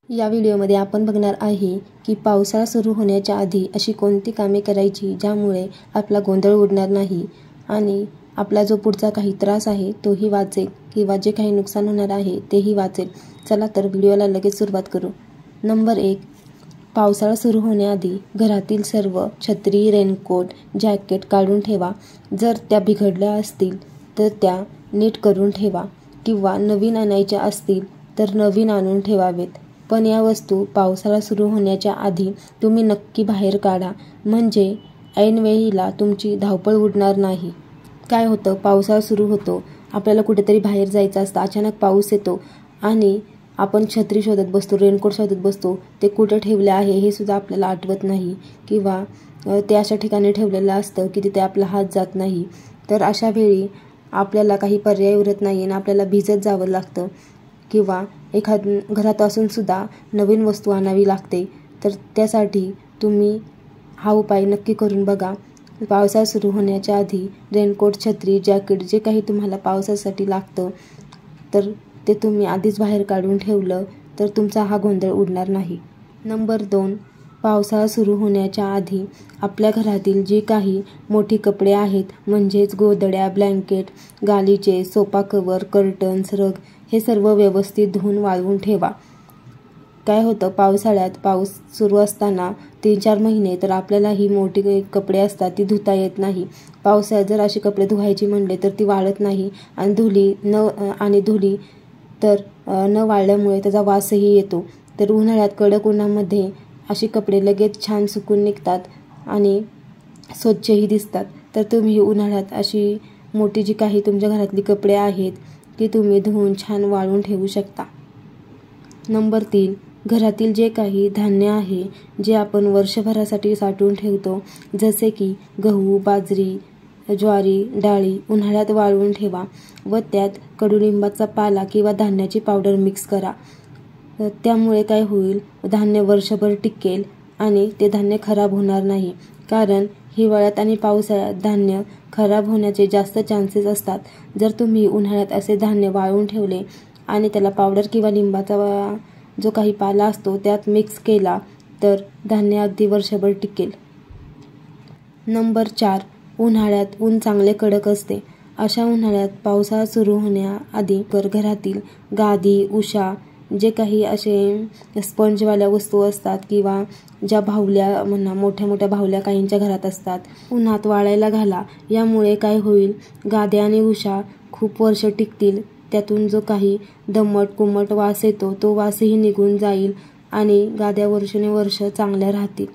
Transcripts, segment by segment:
या व्हिडिओमध्ये आपण बघणार आहे की पावसाळा सुरू होण्याच्या आधी अशी कोणती कामे करायची ज्यामुळे आपला गोंधळ उडणार नाही आणि आपला जो पुढचा काही त्रास आहे तोही वाचेल किंवा जे काही नुकसान होणार आहे तेही वाचेल। चला तर व्हिडिओला लगेच सुरुवात करू। नंबर 1, पावसाळा सुरू होण्याआधी घरातील सर्व छत्री, रेनकोट, जॅकेट काढून ठेवा। जर त्या बिघडल्या असतील तर त्या नीट करून ठेवा किंवा नवीन आणायच्या असतील तर नवीन आणून ठेवावेत। पण या वस्तू पावसाळा सुरू होण्याच्या आधी तुम्ही नक्की बाहेर काढा, म्हणजे ऐनवेळीला तुमची धावपळ उडणार नाही। काय होतं, पावसाळा सुरू होतो, आपल्याला कुठेतरी बाहेर जायचं असतं, अचानक पाऊस येतो आणि आपण छत्री शोधत बसतो, रेनकोट शोधत बसतो, ते कुठं ठेवले आहे हे सुद्धा आपल्याला आठवत नाही किंवा ते अशा ठिकाणी ठेवलेलं असतं की तिथे आपला हात जात नाही। तर अशा वेळी आपल्याला काही पर्याय उरत नाही आणि आपल्याला भिजत जावं लागतं किंवा घरात असून सुद्धा नवीन वस्तू आणावी लागते। तर त्यासाठी तुम्ही हा उपाय नक्की करून बघा। पावसाळा सुरू होण्याच्या आधी रेनकोट, छत्री, जॅकेट जे काही तुम्हाला पावसासाठी लागतं तर ते तुम्ही आधीच बाहेर काढून ठेवलं तर तुमचा हा गोंधळ उडणार नाही। नंबर 2, पावसाळा सुरू होण्याच्या आधी आपल्या घरातील जे काही मोठी कपडे आहेत, म्हणजेच गोधड्या, ब्लँकेट, गालिचे, सोफा कव्हर, कर्टन्स, रग हे सर्व व्यवस्थित धुवून वाळवून ठेवा। काय होतं, पावसाळ्यात पाऊस सुरू असताना 3-4 महिने तर आपल्याला ही मोठी कपडे असतात ती धुता येत नाही। पावसाळ्यात जर अशी कपडे धुवायची म्हणले तर ती वाळत नाही आणि धुली तर न वाळल्यामुळे त्याचा वासही येतो। तर उन्हाळ्यात कडक उन्हामध्ये अशी कपडे लगेच छान सुकून निघतात आणि स्वच्छही दिसतात। तर तुम्ही उन्हाळ्यात अशी मोठी जी काही तुमच्या घरातली कपडे आहेत ती तुम्ही धुवून छान वाळवून ठेवू शकता। नंबर 3, घरातील जे काही धान्य आहे जे आपण वर्षभरासाठी साठवून ठेवतो, जसे की गहू, बाजरी, ज्वारी, डाळी उन्हाळ्यात वाळवून ठेवा व त्यात कडुलिंबाचा पाला किंवा धान्याची पावडर मिक्स करा। त्यामुळे काय होईल, धान्य वर्षभर टिकेल आणि ते धान्य खराब होणार नाही। कारण हिवाळ्यात आणि पावसाळ्यात धान्य खराब होण्याचे जास्त चान्सेस असतात। जर तुम्ही उन्हाळ्यात असे धान्य वाळवून ठेवले आणि त्याला पावडर किंवा लिंबाचा जो काही पाला असतो त्यात मिक्स केला तर धान्य अगदी वर्षभर टिकेल। नंबर 4, उन्हाळ्यात ऊन चांगले कडक असते। अशा उन्हाळ्यात पावसाळा सुरू होण्याआधी घरातील गादी, उशा जे काही असे स्पंजवाल्या वस्तू असतात किंवा ज्या बाहुल्या म्हणा, मोठ्या मोठ्या बाहुल्या काहींच्या घरात असतात, उन्हात वाळायला घाला। यामुळे काय होईल, गाद्या आणि उशा खूप वर्ष टिकतील। त्यातून जो काही दमट कुमट वास येतो तो वासही निघून जाईल आणि गाद्या वर्षानुवर्ष चांगल्या राहतील।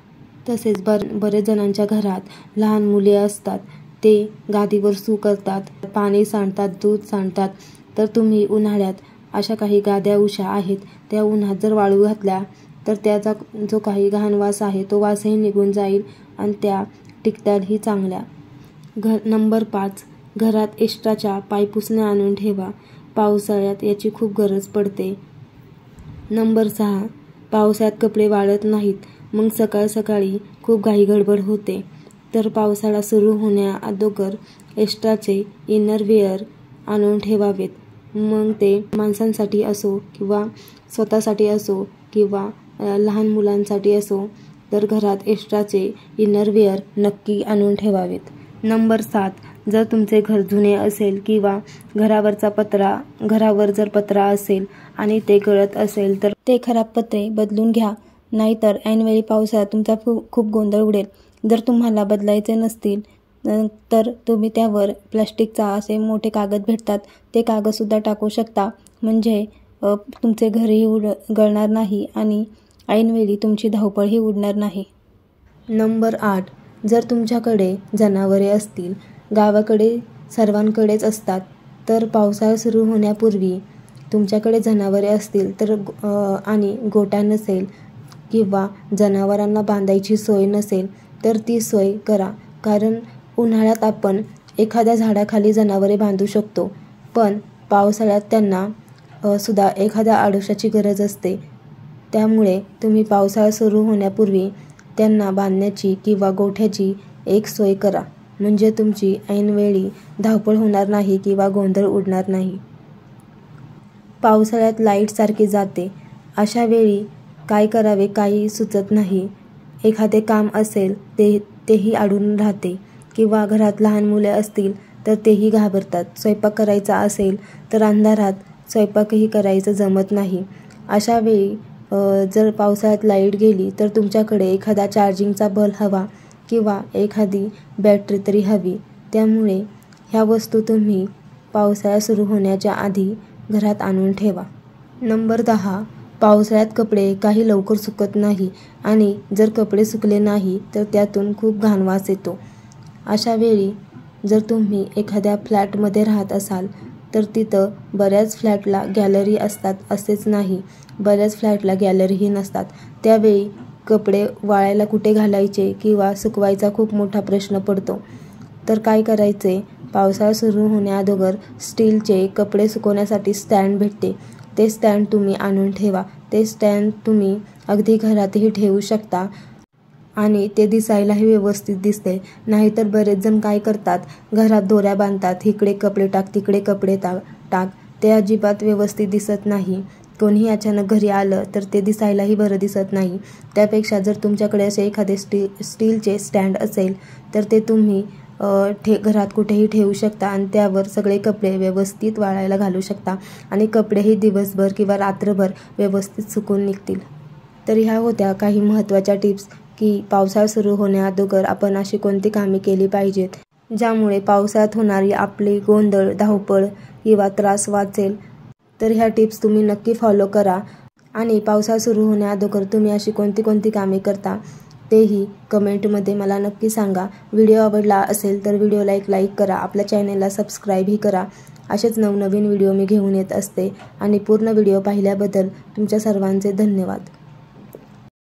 तसेच बरेच जणांच्या घरात लहान मुले असतात, ते गादीवर सू करतात, पाणी सांडतात, दूध सांडतात। तर तुम्ही उन्हाळ्यात अशा काही गाद्या, उशा आहेत त्या उन्हात जर वाळू घातल्या तर त्याचा जो काही घाण वास आहे तो वासही निघून जाईल आणि त्या टिकतातही चांगल्या। नंबर 5, घरात एक्स्ट्राच्या पायपुसण्या आणून ठेवा, पावसाळ्यात याची खूप गरज पडते। नंबर 6, पावसाळ्यात कपडे वाळत नाहीत, मग सकाळ सकाळी खूप घाई गडबड होते। तर पावसाळा सुरू होण्याअगोदर एक्स्ट्राचे इनरवेअर आणून ठेवावेत। मग ते माणसांसाठी असो किंवा स्वतःसाठी असो किंवा लहान मुलांसाठी असो, तर घरात एक्स्ट्राचे इनरवेअर नक्की आणून ठेवावेत। नंबर 7, जर तुमचे घर जुने असेल किंवा घरावर जर पत्रा असेल आणि ते गळत असेल तर ते खराब पत्रे बदलून घ्या, नाहीतर ऐनवेळी पावसाळ्यात तुमचा खूप गोंधळ उडेल। जर तुम्हाला बदलायचे नसतील तर तुम्ही त्यावर प्लास्टिकचा असे मोठे कागद भेटतात ते कागदसुद्धा टाकू शकता, म्हणजे तुमचे घरही गळणार नाही आणि ऐनवेळी तुमची धावपळही उडणार नाही। नंबर 8, जर तुमच्याकडे जनावरे असतील, गावाकडे सर्वांकडेच असतात, तर पावसाळा सुरू होण्यापूर्वी तुमच्याकडे जनावरे असतील तर आणि गोठा नसेल किंवा जनावरांना बांधायची सोय नसेल तर ती सोय करा। कारण उन्हाळ्यात आपण एखाद्या झाडाखाली जनावरे बांधू शकतो, पण पावसाळ्यात त्यांना सुद्धा एखाद्या आडोशाची गरज असते। त्यामुळे तुम्ही पावसाळा सुरू होण्यापूर्वी त्यांना बांधण्याची किंवा गोठ्याची एक सोय करा, म्हणजे तुमची ऐनवेळी धावपळ होणार नाही किंवा गोंधळ उडणार नाही। पावसाळ्यात लाईट सारखी जाते, अशा वेळी काय करावे काही सुचत नाही. एखादे काम असेल तेही अडून राहते किंवा घरात लहान मुले असतील तर तेही घाबरतात. स्वयंपाक करायचा असेल तर अंधारात स्वयंपाकही करायचं जमत नाही. अशा वेळी जर पावसाळ्यात लाईट गेली तर तुमच्याकडे एखादा चार्जिंगचा बल्ब हवा किंवा एखादी बॅटरी तरी हवी. त्यामुळे ह्या वस्तू तुम्ही पावसाळा सुरू होण्याच्या आधी घरात आणून ठेवा. नंबर 10. पावसाळ्यात कपडे काही लवकर सुकत नाही आणि जर कपडे सुकले नाही तर त्यातून खूप घाण वास येतो. अशा वेळी जर तुम्ही एखाद्या फ्लॅटमध्ये राहत असाल तर तिथं बऱ्याच फ्लॅटला गॅलरी असतात असेच नाही, बऱ्याच फ्लॅटला गॅलरीही नसतात. त्यावेळी कपडे वाळायला कुठे घालायचे किंवा सुकवायचा खूप मोठा प्रश्न पडतो. तर काय करायचे, पावसाळा सुरू होण्याअगोदर स्टीलचे कपडे सुकवण्यासाठी स्टँड भेटते. ते स्टँड तुम्ही आणून ठेवा. ते स्टँड तुम्ही अगदी घरातही ठेवू शकता आणि ते दिसायलाही व्यवस्थित दिसते. नाहीतर बरेच जण काय करतात, घरात दोऱ्या बांधतात, इकडे कपडे टाक तिकडे कपडे टाक. ते अजिबात व्यवस्थित दिसत नाही. कोणीही अचानक घरी आलं तर ते दिसायलाही बरं दिसत नाही. त्यापेक्षा जर तुमच्याकडे असे एखादे स्टीलचे स्टँड असेल तर ते तुम्ही घरात कुठेही ठेवू शकता आणि त्यावर सगळे कपडे व्यवस्थित वाळायला घालू शकता आणि कपडेही दिवसभर किंवा रात्रभर व्यवस्थित सुकून निघतील. तर ह्या होत्या काही महत्त्वाच्या टिप्स की पावसाळा सुरू होण्याअगोदर आपण अशी कोणती कामे केली पाहिजेत ज्यामुळे पावसाळ्यात होणारी आपली गोंधळ, धावपळ किंवा त्रास वाचेल. तर ह्या टिप्स तुम्ही नक्की फॉलो करा आणि पावसाळा सुरू होण्याअगोदर तुम्ही अशी कोणती कामे करता तेही कमेंटमध्ये मला नक्की सांगा. व्हिडिओ आवडला असेल तर व्हिडिओला एक लाईक करा, आपल्या चॅनेलला सबस्क्राईबही करा. असेच नवनवीन व्हिडिओ मी घेऊन येत असते आणि पूर्ण व्हिडिओ पाहिल्याबद्दल तुमच्या सर्वांचे धन्यवाद.